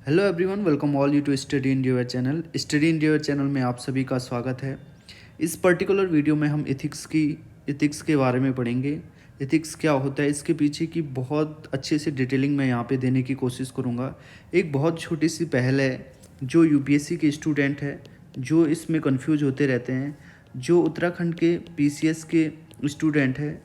Hello everyone, welcome all you to study in your channel. Study in your channel में आप सभी का स्वागत है। इस पर्टिकुलर वीडियो में हम एथिक्स के बारे में पढ़ेंगे। एथिक्स क्या होता है, इसके पीछे की बहुत अच्छे से डिटेलिंग मैं यहाँ पे देने की कोशिश करूँगा। एक बहुत छोटी सी पहल है जो यूपीएससी के स्टूडेंट है जो इसमें कंफ्यूज होते रहते हैं, जो उत्तराखंड के पीसीएस के स्टूडेंट है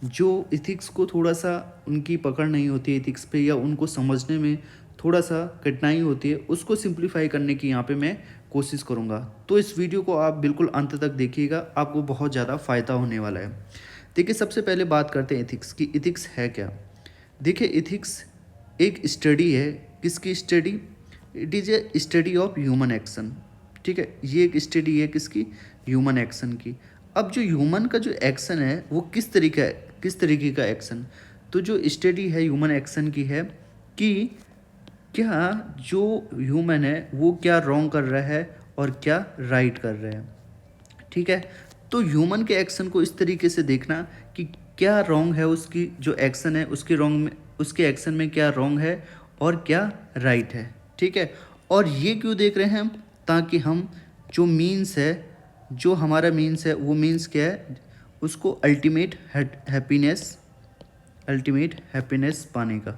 जो एथिक्स को थोड़ा सा उनकी पकड़ नहीं होती एथिक्स पे, या उनको समझने में थोड़ा सा कठिनाई होती है, उसको सिंप्लीफाई करने की यहाँ पे मैं कोशिश करूँगा। तो इस वीडियो को आप बिल्कुल अंत तक देखिएगा, आपको बहुत ज़्यादा फ़ायदा होने वाला है। देखिए, सबसे पहले बात करते हैं एथिक्स की। एथिक्स है क्या? देखिए, एथिक्स एक स्टडी है। किसकी study? It is A study of human action. ठीक है, ये एक स्टडी है किसकी? ह्यूमन एक्शन की। अब जो ह्यूमन का जो एक्शन है वो किस तरीके का एक्शन, तो जो स्टडी है ह्यूमन एक्शन की है कि क्या जो ह्यूमन है वो क्या रॉन्ग कर रहा है और क्या राइट कर रहा है। ठीक है, तो ह्यूमन के एक्शन को इस तरीके से देखना कि क्या रॉन्ग है, उसकी जो एक्शन है उसके एक्शन में क्या रॉन्ग है और क्या राइट है। ठीक है, और ये क्यों देख रहे हैं हम? ताकि हम जो मीन्स है, जो हमारा मीन्स है, वो मीन्स क्या है, उसको अल्टीमेट हैप्पीनेस पाने का।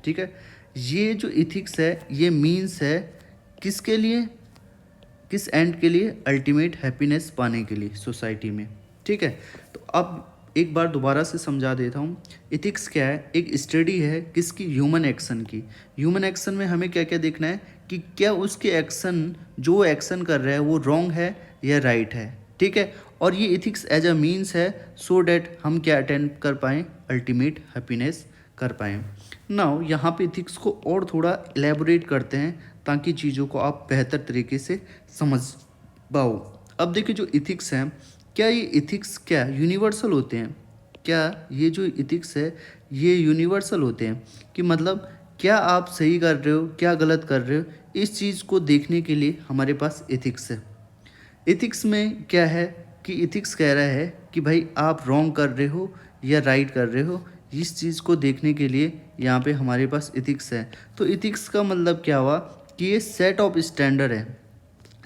ठीक है, ये जो इथिक्स है ये मीन्स है किसके लिए, किस एंड के लिए? अल्टीमेट हैप्पीनेस पाने के लिए सोसाइटी में। ठीक है, तो अब एक बार दोबारा से समझा देता हूँ। इथिक्स क्या है? एक स्टडी है किसकी? ह्यूमन एक्शन की। ह्यूमन एक्शन में हमें क्या क्या देखना है कि क्या उसके एक्शन, जो एक्शन कर रहा है वो रॉन्ग है या राइट है। ठीक है, और ये इथिक्स एज अ मीन्स है सो डैट हम क्या अटेंड कर पाएँ? अल्टीमेट हैप्पीनेस कर पाएँ। नाउ यहाँ पे इथिक्स को और थोड़ा एलेबोरेट करते हैं ताकि चीज़ों को आप बेहतर तरीके से समझ पाओ। अब देखिए, जो इथिक्स हैं, क्या ये इथिक्स क्या यूनिवर्सल होते हैं? क्या ये जो इथिक्स है ये यूनिवर्सल होते हैं कि मतलब क्या आप सही कर रहे हो, क्या गलत कर रहे हो, इस चीज़ को देखने के लिए हमारे पास इथिक्स है। इथिक्स में क्या है कि इथिक्स कह रहा है कि भाई आप रॉन्ग कर रहे हो या राइट कर रहे हो, इस चीज़ को देखने के लिए यहाँ पे हमारे पास इथिक्स है। तो इथिक्स का मतलब क्या हुआ कि ये सेट ऑफ स्टैंडर्ड है,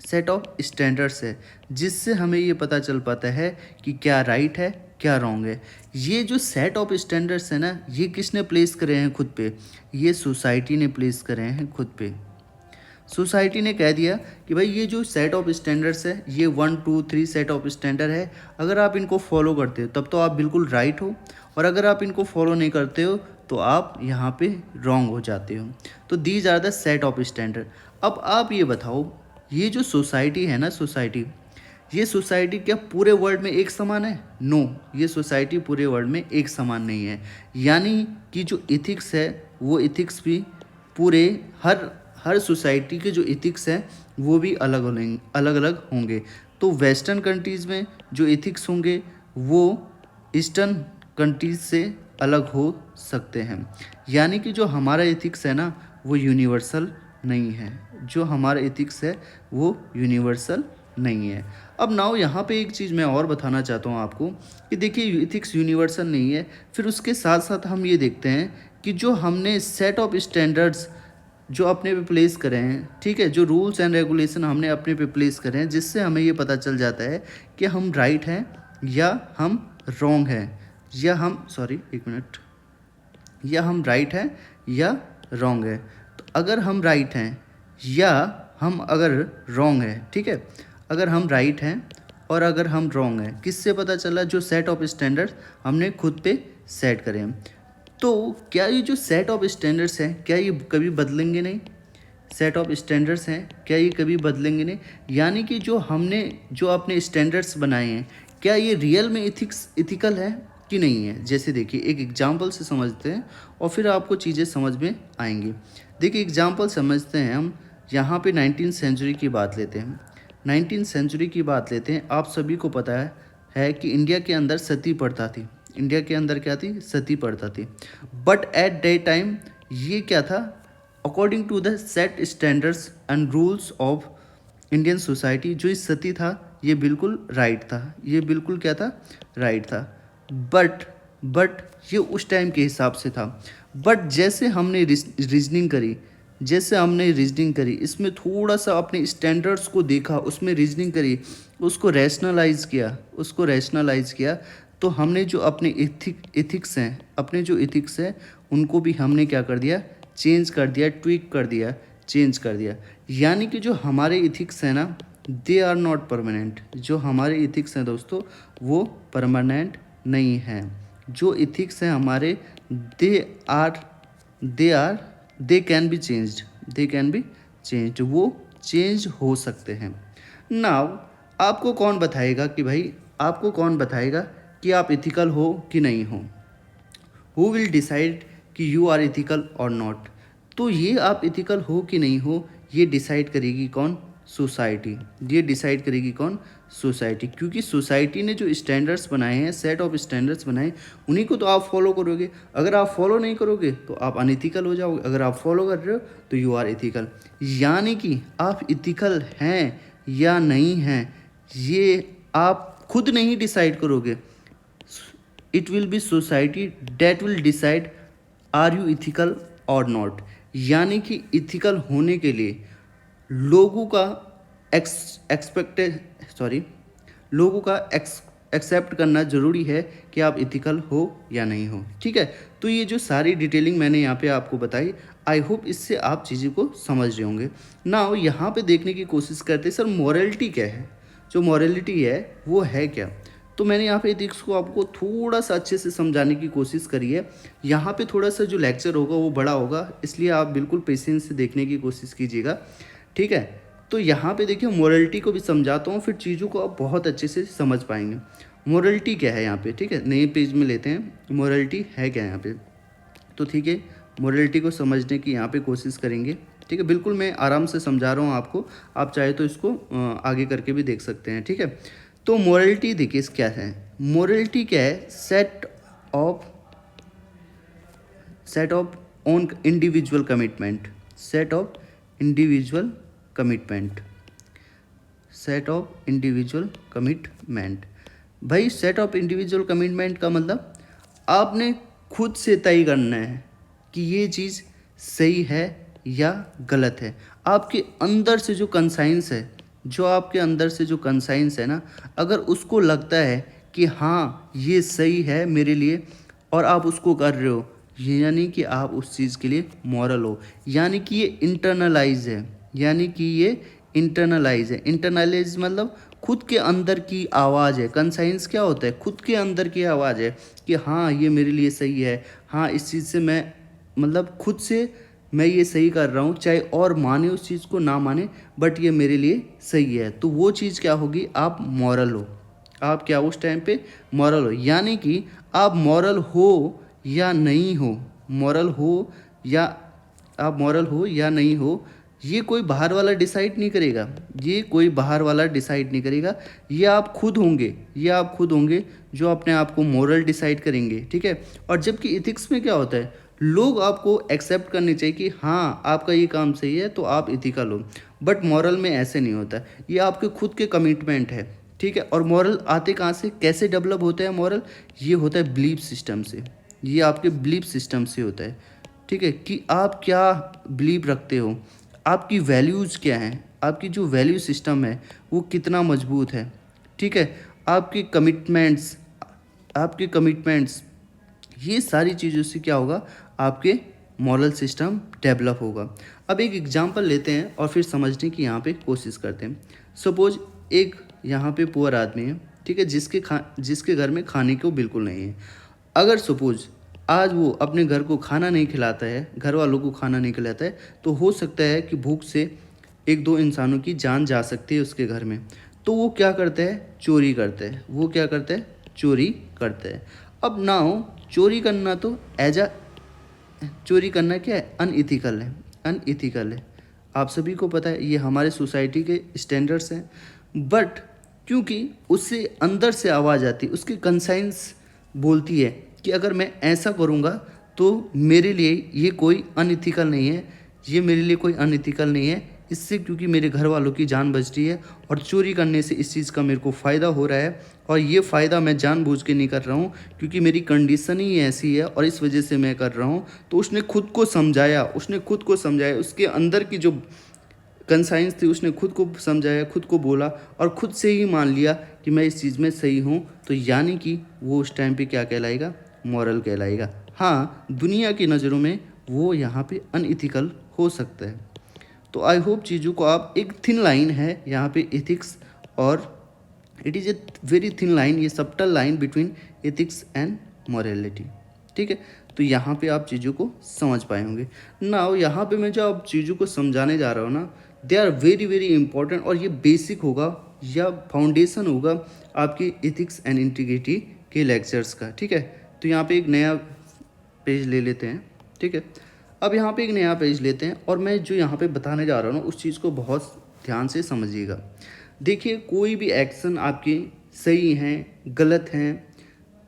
सेट ऑफ स्टैंडर्ड्स है, जिससे हमें ये पता चल पाता है कि क्या राइट है क्या रॉन्ग है। ये जो सेट ऑफ स्टैंडर्ड्स है ना, ये किसने प्लेस करे हैं खुद पे? ये सोसाइटी ने प्लेस करे हैं खुद पे। सोसाइटी ने कह दिया कि भाई ये जो सेट ऑफ स्टैंडर्ड्स है ये 1 2 3 सेट ऑफ स्टैंडर्ड है, अगर आप इनको फॉलो करते हो तब तो आप बिल्कुल राइट हो, और अगर आप इनको फॉलो नहीं करते हो तो आप यहाँ पे रॉन्ग हो जाते हो। तो these are the set of standard. अब आप ये बताओ, ये जो सोसाइटी है ना, ये सोसाइटी क्या पूरे वर्ल्ड में एक समान है? नो, ये सोसाइटी पूरे वर्ल्ड में एक समान नहीं है। यानी कि जो इथिक्स है वो इथिक्स भी पूरे हर हर सोसाइटी के जो इथिक्स हैं वो भी अलग अलग होंगे। तो वेस्टर्न कंट्रीज़ में जो इथिक्स होंगे वो ईस्टर्न कंट्रीज से अलग हो सकते हैं। यानी कि जो हमारा इथिक्स है ना वो यूनिवर्सल नहीं है, जो हमारा इथिक्स है वो यूनिवर्सल नहीं है। अब नाउ यहाँ पे एक चीज़ मैं और बताना चाहता हूँ आपको कि देखिए, इथिक्स यूनिवर्सल नहीं है, फिर उसके साथ साथ हम ये देखते हैं कि जो हमने सेट ऑफ स्टैंडर्ड्स जो अपने पे प्लेस करें हैं, ठीक है, जो रूल्स एंड रेगुलेशन हमने अपने पे प्लेस करें हैं, जिससे हमें ये पता चल जाता है कि हम राइट हैं या हम रॉन्ग हैं, या हम सॉरी एक मिनट, या हम राइट हैं या रॉन्ग है। तो अगर हम राइट हैं या हम अगर रॉन्ग है, ठीक है, अगर हम राइट हैं और अगर हम रॉन्ग हैं, किससे पता चला? जो सेट ऑफ स्टैंडर्ड्स हमने खुद पे सेट करें हैं। तो क्या ये जो सेट ऑफ स्टैंडर्ड्स हैं क्या ये कभी बदलेंगे नहीं? सेट ऑफ स्टैंडर्ड्स हैं क्या ये कभी बदलेंगे नहीं? यानी कि जो हमने जो अपने स्टैंडर्ड्स बनाए हैं क्या ये रियल में इथिकल है कि नहीं है? जैसे देखिए, एक एग्जांपल से समझते हैं और फिर आपको चीज़ें समझ में आएंगी। देखिए, एग्जांपल समझते हैं हम। यहाँ पे 19वीं सेंचुरी की बात लेते हैं। 19वीं सेंचुरी की बात लेते हैं। आप सभी को पता है कि इंडिया के अंदर सती प्रथा थी। इंडिया के अंदर क्या थी? सती प्रथा थी। बट एट दैट टाइम ये क्या था? According to the set standards and rules of Indian society, जो इस सती था ये बिल्कुल राइट था। ये बिल्कुल क्या था? राइट था। बट ये उस टाइम के हिसाब से था। बट जैसे हमने रीजनिंग करी, जैसे हमने रीजनिंग करी, इसमें थोड़ा सा अपने स्टैंडर्ड्स को देखा, उसमें रीजनिंग करी, उसको रैशनलाइज किया, तो हमने जो अपने इथिक्स हैं, अपने जो इथिक्स हैं उनको भी हमने क्या कर दिया, चेंज कर दिया, ट्विक कर दिया, चेंज कर दिया। यानी कि जो हमारे इथिक्स हैं ना, दे आर नॉट परमानेंट। जो हमारे इथिक्स हैं दोस्तों वो परमानेंट नहीं हैं। जो इथिक्स हैं हमारे, दे कैन बी चेंज्ड, वो चेंज हो सकते हैं। नाउ आपको कौन बताएगा कि आप इथिकल हो कि नहीं हो? हु विल डिसाइड कि यू आर इथिकल और नॉट? तो ये आप इथिकल हो कि नहीं हो, ये डिसाइड करेगी कौन? सोसाइटी। क्योंकि सोसाइटी ने जो स्टैंडर्ड्स बनाए हैं, सेट ऑफ स्टैंडर्ड्स बनाए, उन्हीं को तो आप फॉलो करोगे। अगर आप फॉलो नहीं करोगे तो आप अनइथिकल हो जाओगे, अगर आप फॉलो कर रहे हो तो यू आर इथिकल। यानी कि आप इथिकल हैं या नहीं हैं, ये आप खुद नहीं डिसाइड करोगे। It will be society that will decide are you ethical और नॉट। यानी कि इथिकल होने के लिए लोगों का एक्सेप्ट करना ज़रूरी है कि आप इथिकल हो या नहीं हो। ठीक है, तो ये जो सारी डिटेलिंग मैंने यहाँ पे आपको बताई, आई होप इससे आप चीज़ों को समझ रहे होंगे। नाउ यहाँ पे देखने की कोशिश करते सर मॉरलिटी क्या है, जो मॉरलिटी है वो है क्या। तो मैंने यहाँ पे इथिक्स को आपको थोड़ा सा अच्छे से समझाने की कोशिश करी है। यहाँ पे थोड़ा सा जो लेक्चर होगा वो बड़ा होगा, इसलिए आप बिल्कुल पेशेंस से देखने की कोशिश कीजिएगा। ठीक है, तो यहाँ पे देखिए मोरलिटी को भी समझाता हूँ, फिर चीज़ों को आप बहुत अच्छे से समझ पाएंगे। मोरलिटी क्या है यहाँ पे, ठीक है, नए पेज में लेते हैं, मोरलिटी है क्या यहाँ पे। तो ठीक है, मोरलिटी को समझने की यहाँ पे कोशिश करेंगे। ठीक है, बिल्कुल मैं आराम से समझा रहा हूँ आपको, आप चाहे तो इसको आगे करके भी देख सकते हैं। ठीक है, तो मोरलिटी देखिए क्या है। मोरलिटी क्या है? Set of on individual commitment, set of individual commitment. भाई सेट ऑफ इंडिविजुअल कमिटमेंट का मतलब आपने खुद से तय करना है कि ये चीज़ सही है या गलत है। आपके अंदर से जो कंसाइंस है ना, अगर उसको लगता है कि हाँ ये सही है मेरे लिए और आप उसको कर रहे हो, यानी कि आप उस चीज़ के लिए मॉरल हो। यानी कि ये इंटरनलाइज है। इंटरनलाइज मतलब खुद के अंदर की आवाज़ है। कंसाइंस क्या होता है? खुद के अंदर की आवाज़ है कि हाँ ये मेरे लिए सही है, हाँ इस चीज़ से मैं मतलब खुद से मैं ये सही कर रहा हूँ, चाहे और माने उस चीज़ को ना माने, बट ये मेरे लिए सही है। तो वो चीज़ क्या होगी? आप मॉरल हो। आप क्या उस टाइम पे मॉरल हो। यानी कि आप मॉरल हो या नहीं हो, मॉरल हो या नहीं हो, ये कोई बाहर वाला डिसाइड नहीं करेगा। ये आप खुद होंगे जो अपने आप को मोरल डिसाइड करेंगे। ठीक है, और जबकि इथिक्स में क्या होता है, लोग आपको एक्सेप्ट करने चाहिए कि हाँ आपका ये काम सही है तो आप इथिकल हो, बट मॉरल में ऐसे नहीं होता। ये आपके खुद के कमिटमेंट है। ठीक है, और मॉरल आते कहाँ से, कैसे डेवलप होता है मॉरल? ये होता है बिलीफ सिस्टम से, ये आपके बिलीफ सिस्टम से होता है। ठीक है, कि आप क्या बिलीव रखते हो, आपकी वैल्यूज़ क्या हैं, आपकी जो वैल्यू सिस्टम है वो कितना मजबूत है। ठीक है, आपके कमिटमेंट्स ये सारी चीज़ों से क्या होगा, आपके मॉरल सिस्टम डेवलप होगा। अब एक एग्जांपल लेते हैं और फिर समझने की यहाँ पे कोशिश करते हैं। सपोज एक यहाँ पे पुअर आदमी है, ठीक है, जिसके घर में खाने को बिल्कुल नहीं है। अगर सपोज आज वो अपने घर को खाना नहीं खिलाता है, घर वालों को खाना नहीं खिलाता है, तो हो सकता है कि भूख से 1-2 इंसानों की जान जा सकती है उसके घर में। तो वो क्या करता है? चोरी करता है। अब नाउ चोरी करना तो चोरी करना क्या है? अनइथिकल है। आप सभी को पता है, ये हमारे सोसाइटी के स्टैंडर्ड्स हैं। बट क्योंकि उससे अंदर से आवाज़ आती है, उसकी कंसाइंस बोलती है कि अगर मैं ऐसा करूँगा तो मेरे लिए ये कोई अनइथिकल नहीं है, इससे क्योंकि मेरे घर वालों की जान बच रही है और चोरी करने से इस चीज़ का मेरे को फ़ायदा हो रहा है, और ये फ़ायदा मैं जानबूझ के नहीं कर रहा हूँ क्योंकि मेरी कंडीशन ही ऐसी है और इस वजह से मैं कर रहा हूँ। तो उसने खुद को समझाया, उसके अंदर की जो कंसाइंस थी उसने खुद को समझाया, खुद को बोला और खुद से ही मान लिया कि मैं इस चीज़ में सही हूँ। तो यानी कि वो उस टाइम पे क्या कहलाएगा, मॉरल कहलाएगा। हाँ, दुनिया की नज़रों में वो यहाँ पे अनइथिकल हो सकता है। तो आई होप चीज़ों को आप, एक थिन लाइन है यहाँ पे एथिक्स और, it is a very thin line, ये subtle line between ethics and morality. ठीक है, तो यहाँ पे आप चीज़ों को समझ पाए होंगे ना। यहाँ पे मैं जो आप चीज़ों को समझाने जा रहा हूँ ना, they are very very important, और ये बेसिक होगा या फाउंडेशन होगा आपकी एथिक्स एंड इंटीग्रिटी के लेक्चर्स का। ठीक है, तो यहाँ पे एक नया पेज ले लेते हैं। ठीक है, अब यहाँ पे एक नया पेज लेते हैं और मैं जो यहाँ पे बताने जा रहा हूँ ना उस चीज़ को बहुत ध्यान से समझिएगा। देखिए, कोई भी एक्शन आपके सही हैं गलत हैं,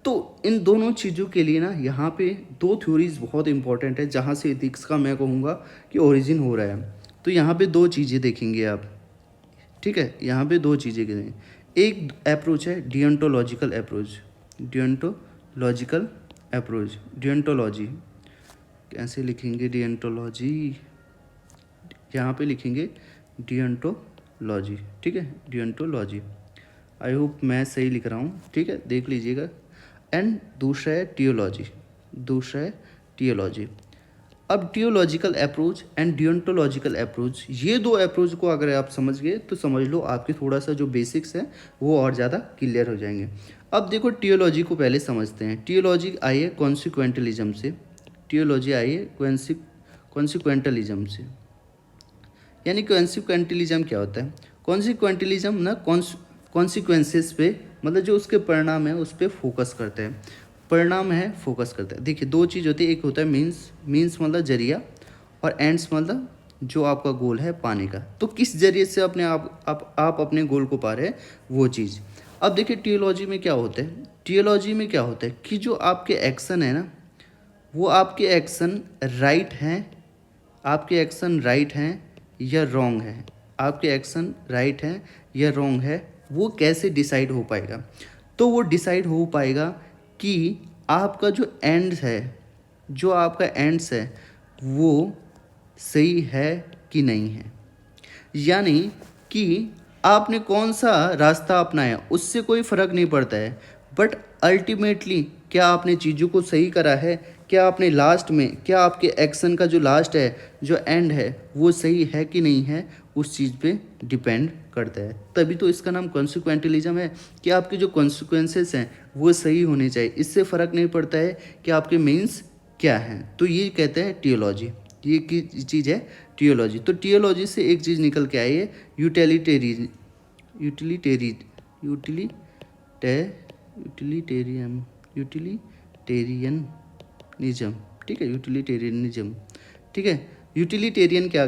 तो इन दोनों चीज़ों के लिए ना यहाँ पे दो थ्योरीज बहुत इंपॉर्टेंट है जहाँ से एथिक्स का मैं कहूँगा कि ओरिजिन हो रहा है। तो यहाँ पे दो चीज़ें देखेंगे आप। ठीक है, यहाँ पे दो चीज़ें देखेंगे। एक अप्रोच है डियंटोलॉजिकल अप्रोच, डियंटोलॉजी कैसे लिखेंगे, डियंटोलॉजी यहाँ पे लिखेंगे डियंटोलॉजी। ठीक है, डियंटोलॉजी, आई होप मैं सही लिख रहा हूँ। ठीक है, देख लीजिएगा। एंड दूसरा है टियोलॉजी। अब टियोलॉजिकल अप्रोच एंड डियंटोलॉजिकल अप्रोच, ये दो अप्रोच को अगर आप समझ गए तो समझ लो आपके थोड़ा सा जो बेसिक्स है वो और ज़्यादा क्लियर हो जाएंगे। अब देखो, टियोलॉजी को पहले समझते हैं। टियोलॉजी आई है कॉन्सिक्वेंटलिज्म से, कॉन्सिक्वेंटलिज्म से। यानी कॉन्सिक्वेंटलिज्म क्या होता है? कॉन्सिक्वेंटलिज्म ना कॉन्सिक्वेंसेस पे, मतलब जो उसके परिणाम है उस पर फोकस करते हैं, परिणाम है फोकस करते हैं। देखिए, दो चीज़ होती है, एक होता है मीन्स मतलब जरिया, और एंड्स मतलब जो आपका गोल है पाने का। तो किस जरिए से अपने आप अपने गोल को पा रहे हैं वो चीज़। अब देखिए, टियोलॉजी में क्या होता है कि जो आपके एक्शन है ना, वो आपके एक्शन राइट हैं या रॉन्ग है, आपके एक्शन राइट हैं या रॉन्ग है, वो कैसे डिसाइड हो पाएगा? तो वो डिसाइड हो पाएगा कि आपका जो एंड्स है वो सही है कि नहीं है। यानी कि आपने कौन सा रास्ता अपनाया उससे कोई फ़र्क नहीं पड़ता है, बट अल्टीमेटली क्या आपने चीज़ों को सही करा है, क्या आपने लास्ट में, क्या आपके एक्शन का जो लास्ट है, जो एंड है, वो सही है कि नहीं है, उस चीज़ पे डिपेंड करता है। तभी तो इसका नाम कॉन्सिक्वेंटलिज्म है कि आपके जो कॉन्सिक्वेंसेस हैं वो सही होने चाहिए, इससे फ़र्क नहीं पड़ता है कि आपके मीन्स क्या हैं। तो ये कहते हैं टियोलॉजी, ये की चीज़ है टियोलॉजी। तो टियोलॉजी से एक चीज़ निकल के आई है यूटिलिटेरियनिज्म। ठीक है, यूटिलिटेरियनिज्म। ठीक है, यूटिलिटेरियन क्या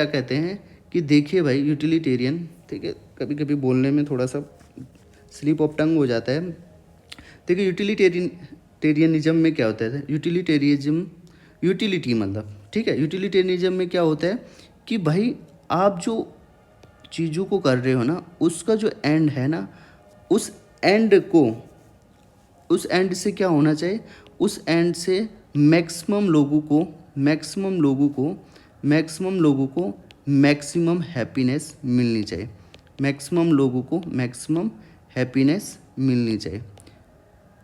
कहते हैं कि देखिए भाई, यूटिलिटेरियन, ठीक है, कभी कभी बोलने में थोड़ा सा स्लिप ऑफ टंग हो जाता है। देखिए, यूटिलिटेरियनिज्म में क्या होता है, यूटिलिटी मतलब, ठीक है, यूटिलिटेरियनिज्म में क्या होता है कि भाई आप जो चीज़ों को कर रहे हो ना, उसका जो एंड है ना, उस एंड से क्या होना चाहिए, उस एंड से मैक्सिमम लोगों को मैक्सिमम हैप्पीनेस मिलनी चाहिए,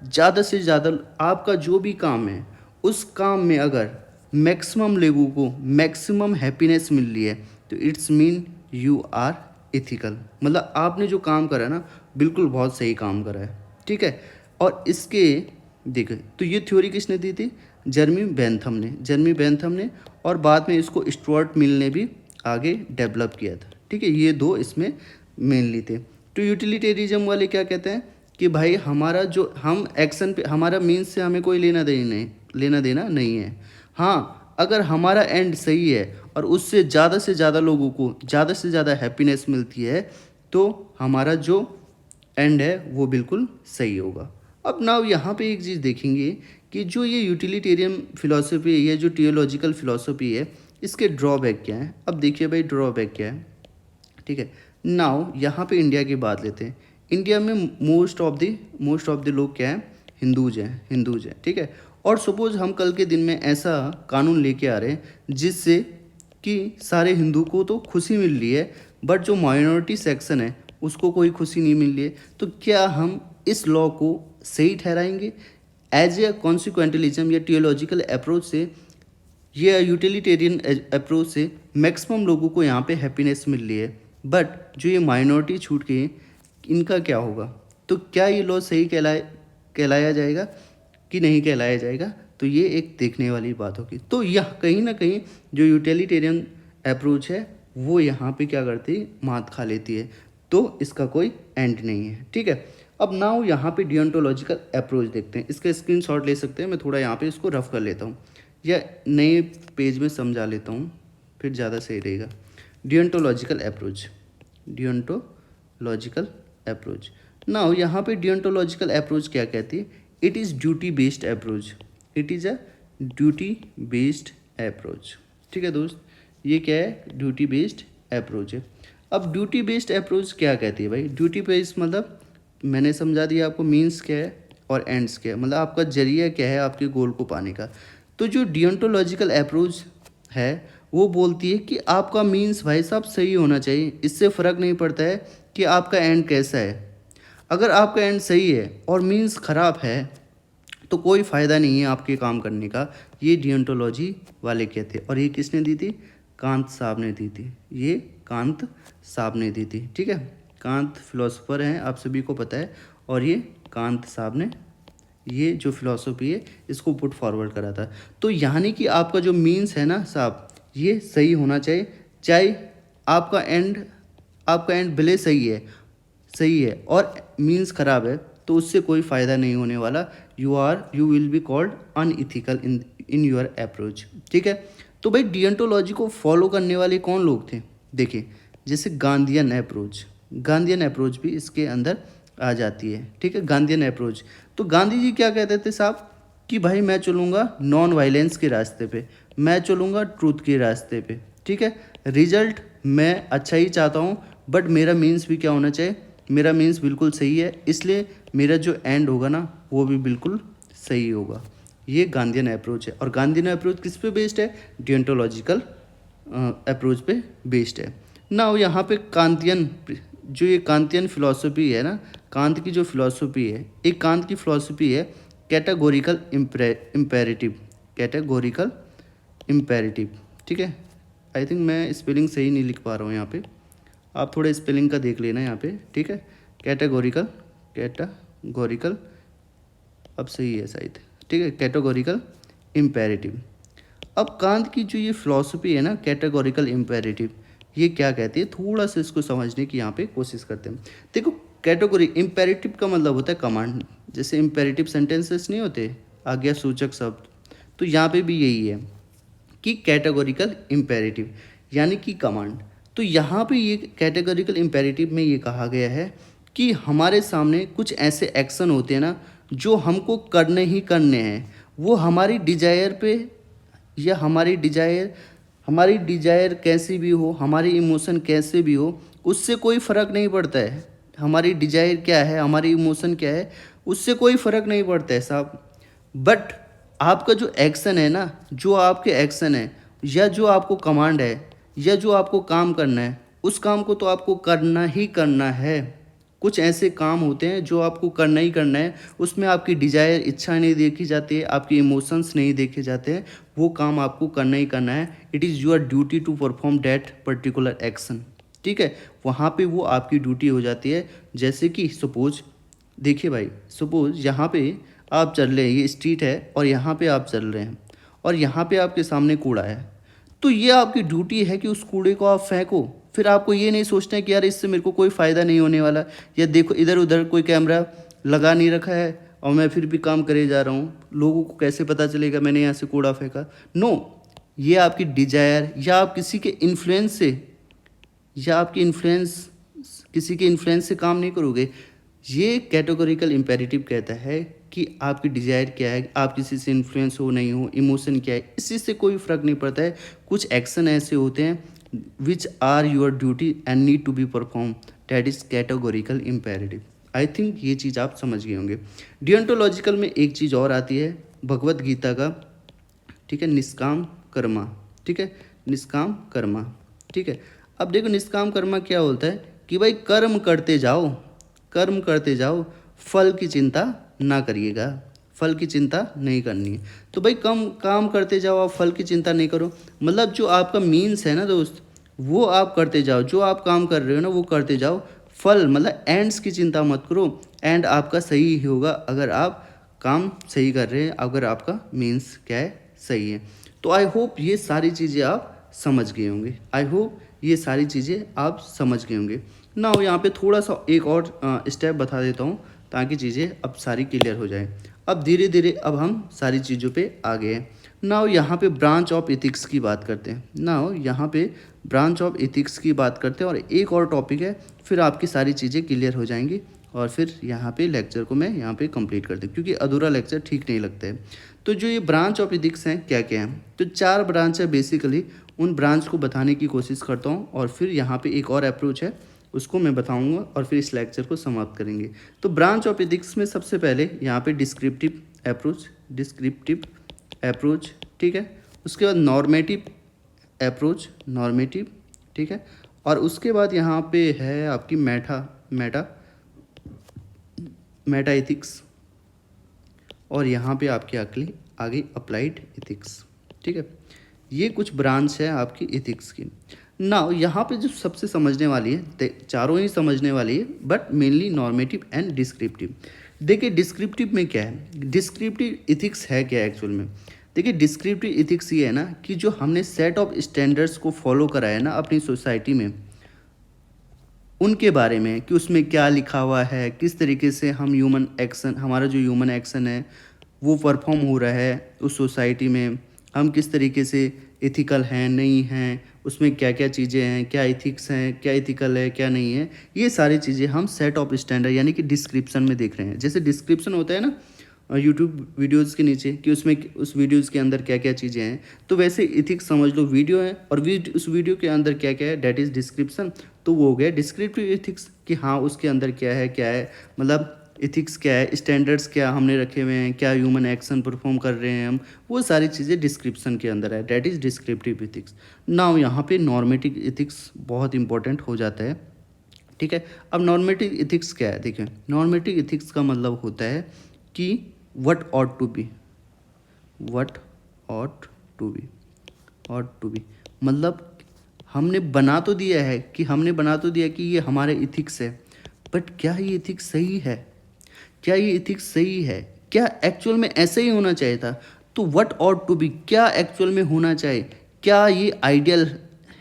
ज़्यादा से ज़्यादा आपका जो भी काम है उस काम में अगर मैक्सिमम लोगों को मैक्सिमम हैप्पीनेस मिल रही है तो it's mean you are ethical. मतलब आपने जो काम करा ना, बिल्कुल बहुत सही काम करा है। ठीक है, और इसके देखिए, तो ये थ्योरी किसने दी थी? जर्मी बेंथम ने, और बाद में इसको स्टुअर्ट मिल ने भी आगे डेवलप किया था। ठीक है, ये दो इसमें मेनली थे। तो यूटिलिटेरिज्म वाले क्या कहते हैं कि भाई हमारा जो हम एक्शन पे, हमारा मीन्स से हमें कोई लेना देना नहीं है। हाँ, अगर हमारा एंड सही है और उससे ज़्यादा लोगों को ज़्यादा से ज़्यादा हैप्पीनेस मिलती है तो हमारा जो एंड है वो बिल्कुल सही होगा। अब नाउ यहाँ पे एक चीज़ देखेंगे कि जो ये यूटिलिटेरियन फिलॉसफी है, ये जो टियोलॉजिकल फिलॉसफी है, इसके ड्रॉबैक क्या है? अब देखिए भाई ड्रॉबैक क्या है, ठीक है। नाउ यहाँ पे इंडिया की बात लेते हैं। इंडिया में मोस्ट ऑफ द लोग क्या है? हिंदूज हैं, ठीक है। और सपोज हम कल के दिन में ऐसा कानून लेके आ रहे हैं जिससे कि सारे हिंदू को तो खुशी मिल रही है, बट जो माइनॉरिटी सेक्शन है उसको कोई खुशी नहीं मिल रही है, तो क्या हम इस लॉ को सही ठहराएंगे? एज ए कॉन्सिक्वेंटलिज्म या टियोलॉजिकल अप्रोच से या यूटिलिटेरियन अप्रोच से मैक्सिमम लोगों को यहाँ पे हैप्पीनेस मिल रही है, बट जो ये माइनॉरिटी छूट गई इनका क्या होगा? तो क्या ये लॉ सही कहलाया जाएगा कि नहीं कहलाया जाएगा? तो ये एक देखने वाली बात होगी। तो यह कहीं ना कहीं जो यूटिलिटेरियन अप्रोच है वो यहाँ पे क्या करती है? मात खा लेती है। तो इसका कोई एंड नहीं है, ठीक है। अब नाउ यहाँ पे डियोंटोलॉजिकल अप्रोच देखते हैं। इसका स्क्रीनशॉट ले सकते हैं, मैं थोड़ा यहाँ पे इसको रफ कर लेता हूँ या नए पेज में समझा लेता हूँ, फिर ज़्यादा सही रहेगा। डियोंटोलॉजिकल अप्रोच नाउ यहाँ पे डियोंटोलॉजिकल अप्रोच क्या कहती है? It is duty based approach. It is a duty based approach, ठीक है दोस्त। ये क्या है? ड्यूटी बेस्ड अप्रोच है। अब ड्यूटी बेस्ड अप्रोच क्या कहती है भाई? ड्यूटी बेस्ड मतलब मैंने समझा दिया आपको मीन्स क्या है और एंड्स क्या है, मतलब आपका जरिया क्या है आपके गोल को पाने का। तो जो डियोंटोलॉजिकल अप्रोच है वो बोलती है कि आपका मीन्स भाई साहब सही होना चाहिए, इससे फ़र्क नहीं पड़ता है कि आपका एंड कैसा है। अगर आपका एंड सही है और मीन्स ख़राब है तो कोई फ़ायदा नहीं है आपके काम करने का। ये डियोंटोलॉजी वाले कहते हैं। और ये किसने दी थी? कांत साहब ने दी थी। ये कांत साहब ने दी थी, ठीक है। कांत फिलोसोफर हैं, आप सभी को पता है। और ये कांत साहब ने ये जो फिलॉसफी है इसको पुट फॉरवर्ड करा था। तो यानी कि आपका जो मीन्स है ना साहब, ये सही होना चाहिए, चाहे आपका एंड भले सही है और मीन्स ख़राब है तो उससे कोई फ़ायदा नहीं होने वाला। You will be called unethical in your approach, ठीक है। तो भाई डियोंटोलॉजी को फॉलो करने वाले कौन लोग थे? देखिए जैसे गांधीयन अप्रोच भी इसके अंदर आ जाती है, ठीक है। गांधीयन अप्रोच, तो गांधी जी क्या कहते थे साहब कि भाई मैं चलूँगा नॉन वायलेंस के रास्ते पे, मैं चलूँगा ट्रूथ के रास्ते पे, ठीक है। रिजल्ट मैं अच्छा ही चाहता हूँ, बट मेरा मीन्स भी क्या होना चाहिए? मेरा मीन्स बिल्कुल सही है, इसलिए मेरा जो एंड होगा ना वो भी बिल्कुल सही होगा। ये गांधीयन अप्रोच है। और गांधीयन अप्रोच किस पे बेस्ड है? डियोंटोलॉजिकल अप्रोच पे बेस्ड है ना। यहाँ पे कांतियन फिलॉसफी है ना, कांत की जो फिलॉसफी है, एक कांत की फिलॉसफी है कैटेगोरिकल इम्पेरेटिव, ठीक है। आई थिंक मैं स्पेलिंग सही नहीं लिख पा रहा हूँ यहाँ पे, आप थोड़े स्पेलिंग का देख लेना यहाँ पे, ठीक है। कैटेगोरिकल अब सही है शायद, ठीक है। Categorical imperative. अब कांत की जो ये फिलॉसफी है ना कैटेगोरिकल इम्पेरेटिव, ये क्या कहती है? थोड़ा सा इसको समझने की यहाँ पे कोशिश करते हैं। देखो कैटेगरी इम्पेरेटिव का मतलब होता है कमांड। जैसे इम्पेरेटिव सेंटेंसेस नहीं होते, आज्ञा सूचक शब्द, तो यहाँ पे भी यही है कि कैटेगोरिकल इम्पेरेटिव यानी कि कमांड। तो यहाँ पे ये कैटेगोरिकल इम्पेरेटिव में ये कहा गया है कि हमारे सामने कुछ ऐसे एक्शन होते हैं ना जो हमको करने ही करने हैं, वो हमारी डिजायर पे या हमारी डिजायर कैसी भी हो, हमारी इमोशन कैसे भी हो, उससे कोई फ़र्क नहीं पड़ता है। हमारी डिजायर क्या है, हमारी इमोशन क्या है, उससे कोई फ़र्क नहीं पड़ता है साहब। बट आपका जो एक्शन है ना, जो आपके एक्शन है या जो आपको कमांड है या जो आपको काम करना है, उस काम को तो आपको करना ही करना है। कुछ ऐसे काम होते हैं जो आपको करना ही करना है, उसमें आपकी डिजायर इच्छा नहीं देखी जाती है, आपके इमोशंस नहीं देखे जाते हैं, वो काम आपको करना ही करना है। It is your duty to perform that particular action, ठीक है। वहाँ पे वो आपकी ड्यूटी हो जाती है। जैसे कि सपोज देखिए भाई, सपोज यहाँ पे आप चल रहे हैं, ये स्ट्रीट है और यहाँ पे आप चल रहे हैं और यहाँ पे आपके सामने कूड़ा है, तो ये आपकी ड्यूटी है कि उस कूड़े को आप फेंको। फिर आपको ये नहीं सोचना है कि यार इससे मेरे को कोई फ़ायदा नहीं होने वाला, या देखो इधर उधर कोई कैमरा लगा नहीं रखा है और मैं फिर भी काम करे जा रहा हूँ, लोगों को कैसे पता चलेगा मैंने यहाँ से कूड़ा फेंका। नो, ये आपकी डिजायर या आप किसी के इन्फ्लुएंस से किसी के इन्फ्लुएंस से काम नहीं करोगे। ये कैटेगोरिकल इम्पेरेटिव कहता है कि आपकी डिज़ायर क्या है, आप किसी से इन्फ्लुएंस हो नहीं हो, इमोशन क्या है, इसी से कोई फ़र्क नहीं पड़ता है। कुछ एक्शन ऐसे होते हैं which are your duty and need to be perform, that is categorical imperative. I think ये चीज़ आप समझ गए होंगे। डियोंटोलॉजिकल में एक चीज़ और आती है भगवत गीता का, ठीक है, निष्काम कर्मा, ठीक है, निष्काम कर्मा, ठीक है। अब देखो निष्काम कर्मा क्या होता है कि भाई कर्म करते जाओ, कर्म करते जाओ, फल की चिंता ना करिएगा, फल की चिंता नहीं करनी है। तो भाई कम काम करते जाओ, आप फल की चिंता नहीं करो, मतलब जो आपका मीन्स है ना दोस्त, वो आप करते जाओ, जो आप काम कर रहे हो ना वो करते जाओ, फल मतलब एंड्स की चिंता मत करो, एंड आपका सही ही होगा अगर आप काम सही कर रहे हैं, अगर आपका मीन्स क्या है, सही है। तो आई होप ये सारी चीज़ें आप समझ गए होंगे, आई होप ये सारी चीज़ें आप समझ गए होंगे ना। यहाँ पे थोड़ा सा एक और स्टेप बता देता हूँ ताकि चीज़ें अब सारी क्लियर हो जाए। अब धीरे धीरे अब हम सारी चीज़ों पे आ गए हैं। नाउ यहाँ पे ब्रांच ऑफ एथिक्स की बात करते हैं, नाउ यहाँ पे ब्रांच ऑफ एथिक्स की बात करते हैं, और एक और टॉपिक है, फिर आपकी सारी चीज़ें क्लियर हो जाएंगी, और फिर यहाँ पे लेक्चर को मैं यहाँ पे कंप्लीट कर दूँ, क्योंकि अधूरा लेक्चर ठीक नहीं लगता है। तो जो ये ब्रांच ऑफ एथिक्स हैं क्या क्या हैं, तो 4 ब्रांच है बेसिकली, उन ब्रांच को बताने की कोशिश करता हूँ, और फिर यहाँ पे एक और अप्रोच है उसको मैं बताऊंगा, और फिर इस लेक्चर को समाप्त करेंगे। तो ब्रांच ऑफ एथिक्स में सबसे पहले यहाँ पे डिस्क्रिप्टिव अप्रोच, डिस्क्रिप्टिव अप्रोच, ठीक है, उसके बाद नॉर्मेटिव अप्रोच, नॉर्मेटिव, ठीक है, और उसके बाद यहाँ पे है आपकी मेटा एथिक्स, और यहाँ पे आपके अगली आगे अप्लाइड एथिक्स, ठीक है। ये कुछ ब्रांच है आपकी एथिक्स की। नाउ यहाँ पे जो सबसे समझने वाली है, चारों ही समझने वाली है, but mainly normative and descriptive. देखिए डिस्क्रिप्टिव में क्या है, डिस्क्रिप्टिव एथिक्स है क्या एक्चुअल में। देखिए डिस्क्रिप्टिव एथिक्स ये है ना कि जो हमने सेट ऑफ स्टैंडर्ड्स को फॉलो करा है ना अपनी सोसाइटी में, उनके बारे में कि उसमें क्या लिखा हुआ है, किस तरीके से हम ह्यूमन एक्शन, हमारा जो ह्यूमन एक्शन है वो परफॉर्म हो रहा है उस सोसाइटी में, हम किस तरीके से एथिकल हैं नहीं हैं, उसमें क्या क्या चीज़ें हैं, क्या एथिक्स हैं, क्या एथिकल है क्या नहीं है, ये सारी चीज़ें हम सेट ऑफ स्टैंडर्ड यानी कि डिस्क्रिप्शन में देख रहे हैं। जैसे डिस्क्रिप्शन होता है ना यूट्यूब वीडियोज़ के नीचे कि उसमें उस वीडियोज़ के अंदर क्या क्या चीज़ें हैं, तो वैसे इथिक्स समझ लो वीडियो है, और उस वीडियो के अंदर क्या क्या है, डैट इज़ डिस्क्रिप्शन। तो वो हो गया डिस्क्रिप्टिव इथिक्स कि हाँ उसके अंदर क्या है, मतलब इथिक्स क्या है, स्टैंडर्ड्स क्या हमने रखे हुए हैं, क्या ह्यूमन एक्शन परफॉर्म कर रहे हैं हम, वो सारी चीज़ें डिस्क्रिप्शन के अंदर है, that is descriptive ethics. Now यहाँ पे नॉर्मेटिव इथिक्स बहुत इंपॉर्टेंट हो जाता है, ठीक है। अब नॉर्मेटिव इथिक्स क्या है, देखिए नॉर्मेटिव इथिक्स का मतलब होता है कि what ought to be, what ought to be, ought to be मतलब हमने बना तो दिया है कि ये हमारे इथिक्स है, बट क्या ये इथिक्स सही है, क्या ये इथिक्स सही है, क्या एक्चुअल में ऐसे ही होना चाहिए था। तो व्हाट ऑट टू बी क्या एक्चुअल में होना चाहिए, क्या ये आइडियल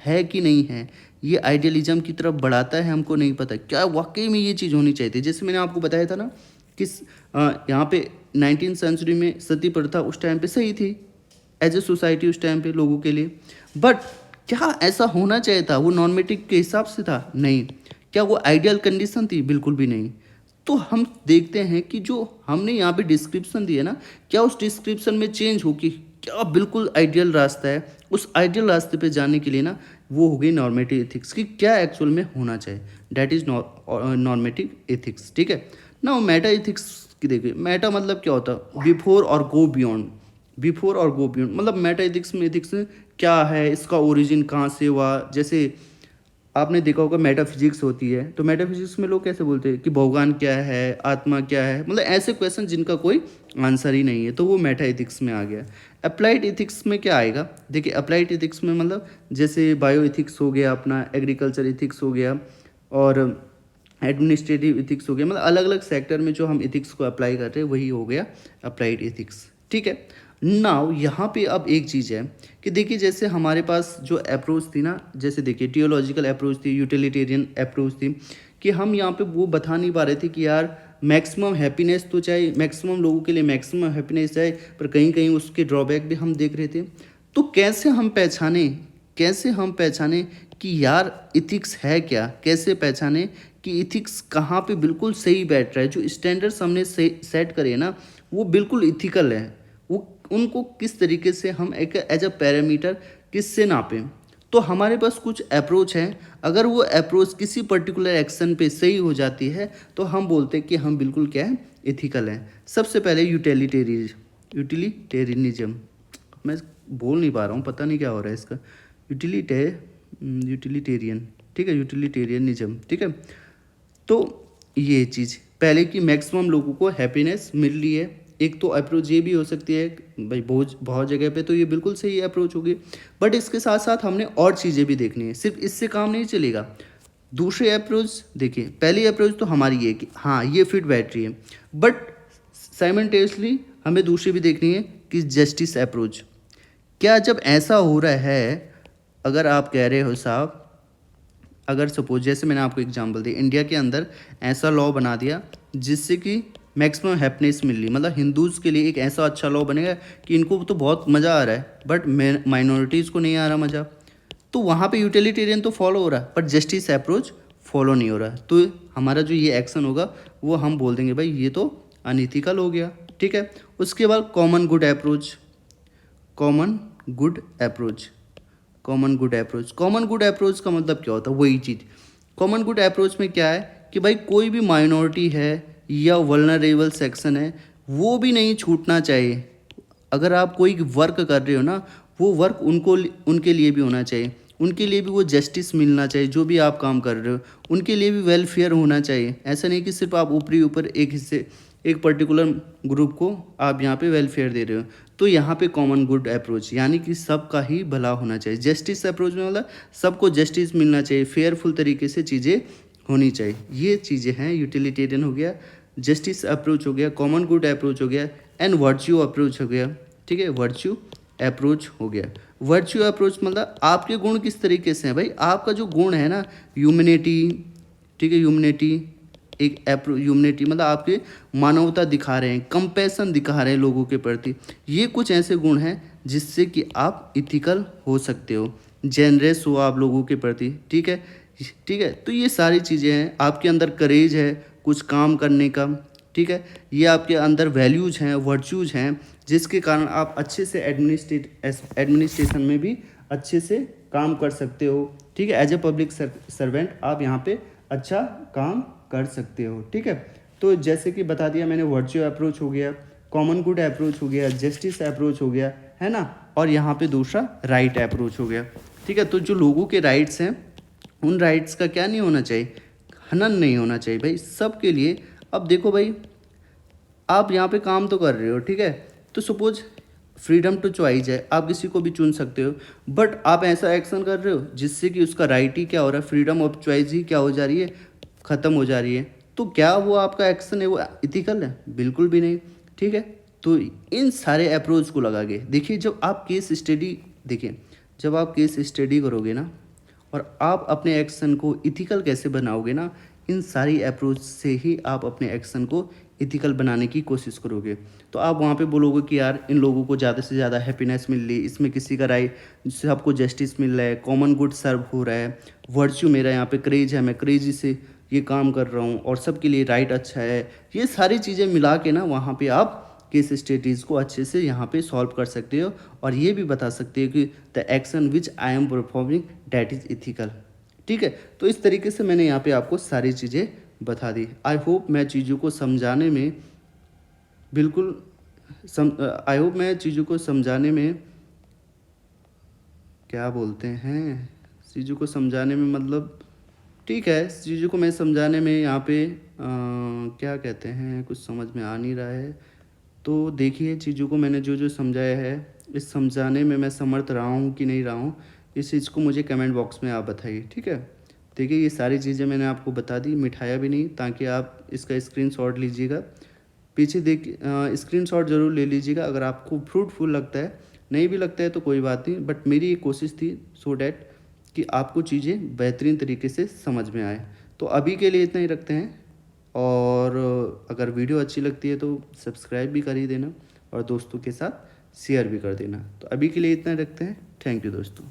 है कि नहीं है, ये आइडियलिज्म की तरफ बढ़ाता है हमको नहीं पता, क्या वाकई में ये चीज़ होनी चाहिए थी। जैसे मैंने आपको बताया था ना कि यहाँ पे 19th सेंचुरी में सती प्रथा उस टाइम पे सही थी एज ए सोसाइटी उस टाइम पे लोगों के लिए, बट क्या ऐसा होना चाहिए था, वो नॉर्मेटिव के हिसाब से था, नहीं। क्या वो आइडियल कंडीशन थी, बिल्कुल भी नहीं। तो हम देखते हैं कि जो हमने यहाँ पे डिस्क्रिप्शन दिया ना, क्या उस डिस्क्रिप्शन में चेंज हो कि क्या बिल्कुल आइडियल रास्ता है, उस आइडियल रास्ते पे जाने के लिए ना वो हो गई नॉर्मेटिव एथिक्स की क्या एक्चुअल में होना चाहिए, डैट इज़ नॉर्मेटिव एथिक्स, ठीक है ना। मेटा एथिक्स की देखिए, मेटा मतलब क्या होता है, बिफोर और गो बियॉन्ड, बिफोर और गो बियॉन्ड मतलब मेटा एथिक्स में एथिक्स क्या है, इसका ओरिजिन कहाँ से हुआ। जैसे आपने देखा होगा मेटाफिजिक्स होती है, तो मेटाफिजिक्स में लोग कैसे बोलते हैं कि भगवान क्या है, आत्मा क्या है, मतलब ऐसे क्वेश्चन जिनका कोई आंसर ही नहीं है, तो वो मेटा एथिक्स में आ गया। अप्लाइड एथिक्स में क्या आएगा, देखिए अप्लाइड एथिक्स में मतलब जैसे बायो एथिक्स हो गया, अपना एग्रीकल्चर एथिक्स हो गया, और एडमिनिस्ट्रेटिव एथिक्स हो गया, मतलब अलग अलग सेक्टर में जो हम एथिक्स को अप्लाई कर रहे हैं वही हो गया अप्लाइड एथिक्स, ठीक है। नाउ यहाँ पे अब एक चीज़ है कि देखिए जैसे हमारे पास जो अप्रोच थी ना, जैसे देखिए टियोलॉजिकल अप्रोच थी, यूटिलिटेरियन अप्रोच थी, कि हम यहाँ पे वो बता नहीं पा रहे थे कि यार मैक्सिमम हैप्पीनेस तो चाहे, मैक्सिमम लोगों के लिए मैक्सिमम हैप्पीनेस चाहे, पर कहीं कहीं उसके ड्रॉबैक भी हम देख रहे थे। तो कैसे हम पहचाने कि यार इथिक्स है क्या, कैसे पहचाने कि इथिक्स कहाँ पे बिल्कुल सही बैठ रहा है, जो स्टैंडर्ड्स हमने सेट करे ना वो बिल्कुल इथिकल है। वो उनको किस तरीके से हम एक एज अ पैरामीटर किससे नापें। तो हमारे पास कुछ अप्रोच हैं, अगर वो अप्रोच किसी पर्टिकुलर एक्शन पे सही हो जाती है तो हम बोलते हैं कि हम बिल्कुल क्या है, इथिकल हैं। सबसे पहले यूटिलिटेरियनिज्म, मैं बोल नहीं पा रहा हूँ, पता नहीं क्या हो रहा है इसका, यूटिलिटेरियन, ठीक है, यूटिलिटेरियनिज्म, ठीक है। तो ये चीज़ पहले कि मैक्सिमम लोगों को हैप्पीनेस मिल रही है। एक तो अप्रोच ये भी हो सकती है भाई, बहुत बहुत जगह पे तो ये बिल्कुल सही अप्रोच होगी, बट इसके साथ साथ हमने और चीज़ें भी देखनी है, सिर्फ इससे काम नहीं चलेगा। दूसरे अप्रोच देखिए, पहली अप्रोच तो हमारी ये कि हाँ ये फिट बैठ रही है, बट साइमल्टेनियसली हमें दूसरी भी देखनी है कि जस्टिस अप्रोच। क्या जब ऐसा हो रहा है, अगर आप कह रहे हो साहब, अगर सपोज जैसे मैंने आपको एग्जांपल दी, इंडिया के अंदर ऐसा लॉ बना दिया जिससे कि मैक्सिमम हैप्पीनेस मिल रही, मतलब हिंदूज़ के लिए एक ऐसा अच्छा लॉ बनेगा कि इनको तो बहुत मज़ा आ रहा है बट माइनॉरिटीज़ को नहीं आ रहा मज़ा, तो वहाँ पे यूटिलिटेरियन तो फॉलो हो रहा है पर जस्टिस अप्रोच फॉलो नहीं हो रहा है। तो हमारा जो ये एक्शन होगा वो हम बोल देंगे भाई ये तो अनइथिकल हो गया, ठीक है। उसके बाद common good approach, common good approach, common good approach, common good approach का मतलब क्या होता है, वही चीज़। कॉमन गुड अप्रोच में क्या है कि भाई कोई भी माइनॉरिटी है या वल्नरेबल सेक्शन है वो भी नहीं छूटना चाहिए। अगर आप कोई वर्क कर रहे हो ना, वो वर्क उनको उनके लिए भी होना चाहिए, उनके लिए भी वो जस्टिस मिलना चाहिए, जो भी आप काम कर रहे हो उनके लिए भी वेलफेयर होना चाहिए। ऐसा नहीं कि सिर्फ आप ऊपरी ऊपर एक हिस्से, एक पर्टिकुलर ग्रुप को आप यहाँ पे वेलफेयर दे रहे हो। तो यहाँ पे कॉमन गुड अप्रोच यानी कि सबका ही भला होना चाहिए। जस्टिस अप्रोच में मतलब सबको जस्टिस मिलना चाहिए, फेयरफुल तरीके से चीज़ें होनी चाहिए। ये चीज़ें हैं, यूटिलिटेरियन हो गया, जस्टिस अप्रोच हो गया, कॉमन गुड अप्रोच हो गया, एंड वर्च्यू अप्रोच हो गया, ठीक है, वर्च्यू अप्रोच हो गया। वर्च्यू अप्रोच मतलब आपके गुण किस तरीके से हैं भाई, आपका जो गुण है ना, ह्यूमैनिटी, ठीक है, ह्यूमैनिटी, एक ह्यूमैनिटी मतलब आपके मानवता दिखा रहे हैं, कंपैशन दिखा रहे हैं लोगों के प्रति। ये कुछ ऐसे गुण हैं जिससे कि आप इथिकल हो सकते हो, जेनरस हो आप लोगों के प्रति, ठीक है, ठीक है। तो ये सारी चीज़ें हैं, आपके अंदर करेज है कुछ काम करने का, ठीक है, ये आपके अंदर वैल्यूज़ हैं, वर्च्यूज़ हैं, जिसके कारण आप अच्छे से एडमिनिस्ट्रेशन में भी अच्छे से काम कर सकते हो, ठीक है। एज ए पब्लिक सर्वेंट आप यहाँ पे अच्छा काम कर सकते हो, ठीक है। तो जैसे कि बता दिया मैंने, वर्च्यू अप्रोच हो गया, कॉमन गुड अप्रोच हो गया, जस्टिस अप्रोच हो गया, है ना, और यहाँ पे दूसरा राइट अप्रोच हो गया, ठीक है। तो जो लोगों के राइट्स हैं उन राइट्स का क्या नहीं होना चाहिए, हनन नहीं होना चाहिए भाई, सबके लिए। अब देखो भाई, आप यहाँ पे काम तो कर रहे हो, ठीक है, तो सपोज फ्रीडम टू चॉइस है, आप किसी को भी चुन सकते हो, बट आप ऐसा एक्शन कर रहे हो जिससे कि उसका राइट ही क्या हो रहा है, फ्रीडम ऑफ चॉइस ही क्या हो जा रही है, ख़त्म हो जा रही है। तो क्या वो आपका एक्शन है वो इथिकल है, बिल्कुल भी नहीं, ठीक है। तो इन सारे अप्रोच को लगा के देखिए, जब आप केस स्टडी, देखिए जब आप केस स्टडी करोगे ना और आप अपने एक्शन को इथिकल कैसे बनाओगे ना, इन सारी अप्रोच से ही आप अपने एक्शन को इथिकल बनाने की कोशिश करोगे। तो आप वहाँ पे बोलोगे कि यार इन लोगों को ज़्यादा से ज़्यादा हैप्पीनेस मिल रही है, इसमें किसी का राइट, सबको जस्टिस मिल रहा है, कॉमन गुड सर्व हो रहा है, वर्च्यू मेरा यहाँ पे क्रेज है, मैं क्रेजी से ये काम कर रहा हूँ और सबके लिए राइट अच्छा है। ये सारी चीज़ें मिला के ना वहाँ पे आप केस स्टडीज़ को अच्छे से यहाँ पे सॉल्व कर सकते हो और ये भी बता सकते हो कि the action which I am performing that is ethical, ठीक है। तो इस तरीके से मैंने यहाँ पे आपको सारी चीज़ें बता दी। आई होप मैं चीज़ों को समझाने में बिल्कुल आई होप मैं चीज़ों को समझाने में, क्या बोलते हैं, चीज़ों को समझाने में मतलब, ठीक है, चीज़ों को मैं समझाने में यहाँ पे क्या कहते हैं, कुछ समझ में आ नहीं रहा है। तो देखिए चीज़ों को मैंने जो जो समझाया है, इस समझाने में मैं समर्थ रहा हूँ कि नहीं रहा हूँ, इस चीज़ को मुझे कमेंट बॉक्स में आप बताइए, ठीक है। देखिए ये सारी चीज़ें मैंने आपको बता दी, मिठाया भी नहीं, ताकि आप इसका स्क्रीनशॉट लीजिएगा, पीछे देख स्क्रीनशॉट ज़रूर ले लीजिएगा। अगर आपको फ्रूटफुल लगता है, नहीं भी लगता है तो कोई बात नहीं, बट मेरी एक कोशिश थी सो डैट कि आपको चीज़ें बेहतरीन तरीके से समझ में आए। तो अभी के लिए इतना ही रखते हैं, और अगर वीडियो अच्छी लगती है तो सब्सक्राइब भी कर ही देना और दोस्तों के साथ शेयर भी कर देना। तो अभी के लिए इतना रखते हैं, थैंक यू दोस्तों।